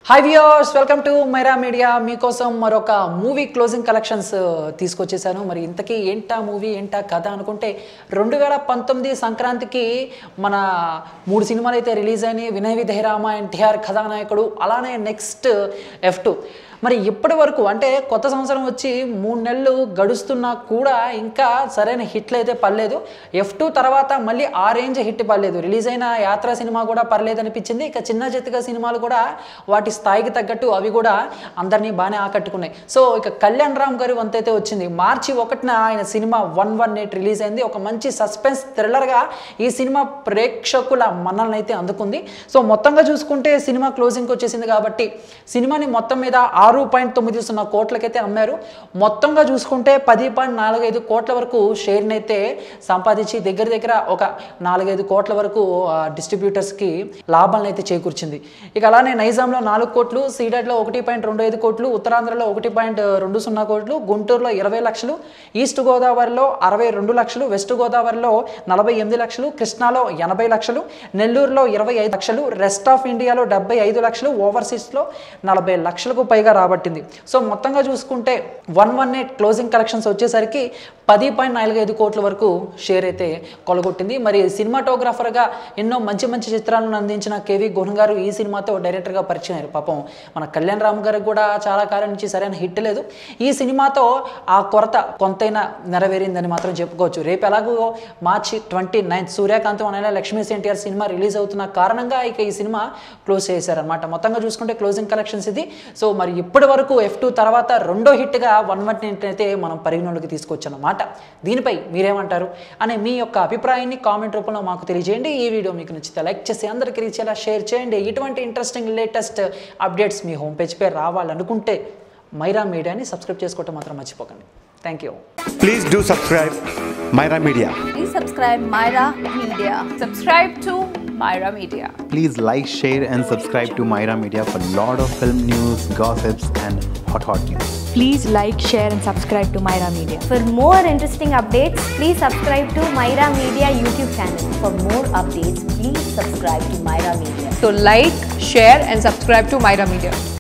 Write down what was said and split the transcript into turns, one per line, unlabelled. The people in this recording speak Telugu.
Hi viewers, welcome to Myra media. మీకోసం మరొక మూవీ క్లోజింగ్ కలెక్షన్స్ తీసుకొచ్చేసాను. మరి ఇంతకీ ఏంటా మూవీ, ఏంటా కథ అనుకుంటే 2019 సంక్రాంతికి మన 3 సినిమాలు అయితే రిలీజ్ అయినాయి. వినయ్ విధేయరామ, ఎన్టీఆర్ కథానాయకుడు, అలానే నెక్స్ట్ F2. మరి ఇప్పటి వరకు అంటే కొత్త సంవత్సరం వచ్చి 3 నెలలు గడుస్తున్నా కూడా ఇంకా సరైన హిట్లు అయితే పడలేదు. F2 తర్వాత మళ్ళీ ఆ రేంజ్ హిట్ పడలేదు. రిలీజ్ అయిన యాత్ర సినిమా కూడా పర్లేదు అనిపించింది. ఇక చిన్న చిత్తగా సినిమాలు కూడా వాటి స్థాయికి తగ్గట్టు అవి కూడా అందరినీ బాగానే ఆకట్టుకున్నాయి. సో ఇక కళ్యాణ్ రామ్ గారి వంతైతే వచ్చింది. మార్చి 1న ఆయన సినిమా 118 రిలీజ్ అయింది. ఒక మంచి సస్పెన్స్ థ్రిల్లర్గా ఈ సినిమా ప్రేక్షకుల మన్నలను అయితే అందుకుంది. సో మొత్తంగా చూసుకుంటే సినిమా క్లోజింగ్కి వచ్చేసింది కాబట్టి సినిమాని మొత్తం మీద 6.90 కోట్లకైతే అమ్మారు. మొత్తంగా చూసుకుంటే 10.45 కోట్ల వరకు షేర్ని అయితే సంపాదించి దగ్గర ఒక 4-5 కోట్ల వరకు డిస్ట్రిబ్యూటర్స్కి లాభాలను అయితే చేకూర్చింది. ఇక అలానే నైజాంలో 4 కోట్లు, సీడెడ్లో 1.25 కోట్లు, ఉత్తరాంధ్రలో 1.20 కోట్లు, గుంటూరులో 20 లక్షలు, ఈస్ట్ గోదావరిలో 62 లక్షలు, వెస్ట్ గోదావరిలో 48 లక్షలు, కృష్ణాలో 80 లక్షలు, నెల్లూరులో 25 లక్షలు, రెస్ట్ ఆఫ్ ఇండియాలో 75 లక్షలు, ఓవర్సీస్లో 40 లక్షలకు పైగా రాబట్టింది. సో మొత్తంగా చూసుకుంటే 118 క్లోజింగ్ కలెక్షన్స్ వచ్చేసరికి 10.45 కోట్ల వరకు షేర్ అయితే కొలగొట్టింది. మరి సినిమాటోగ్రాఫర్గా ఎన్నో మంచి చిత్రాలను అందించిన కేవి గుహన్ గారు ఈ సినిమాతో డైరెక్టర్గా పరిచయం అయ్యారు. పాపం మన కళ్యాణ్ రామ్ గారికి కూడా చాలా కాలం నుంచి సరైన హిట్ లేదు. ఈ సినిమాతో ఆ కొరత కొంతైనా నెరవేరిందని మాత్రం చెప్పుకోవచ్చు. రేపు ఎలాగో మార్చి 29 సూర్యకాంతం అనే లక్ష్మీ ఎన్టీఆర్ సినిమా రిలీజ్ అవుతున్న కారణంగా ఇక ఈ సినిమా క్లోజ్ చేశారనమాట. మొత్తంగా చూసుకుంటే క్లోజింగ్ కలెక్షన్స్ ఇది. సో మరి ఇప్పటి వరకు F2 తర్వాత రెండో హిట్గా 118 అయితే మనం పరిగణలోకి తీసుకొచ్చామన్నమాట. దీనిపై మీరేమంటారు అనే మీ యొక్క అభిప్రాయాన్ని కామెంట్ రూపంలో మాకు తెలియజేయండి. ఈ వీడియో మీకు నచ్చితే లైక్ చేసి అందరికీ రీచేలా షేర్ చేయండి. ఇటువంటి ఇంట్రెస్టింగ్ లేటెస్ట్ అప్డేట్స్ మీ హోమ్ పేజ్పై రావాలనుకుంటే మైరా మీడియాని సబ్స్క్రైబ్ చేసుకోవటం మాత్రం మర్చిపోకండి. Thank you.
Please do subscribe Myra Media.
Please subscribe Myra Media. Subscribe to Myra Media.
Please like, share and subscribe to Myra Media for lot of film news, gossips and hot news.
Please like, share and subscribe to Myra Media.
For more interesting updates, please subscribe to Myra Media YouTube channel.
For more updates, please subscribe to Myra Media.
So like, share and subscribe to Myra Media.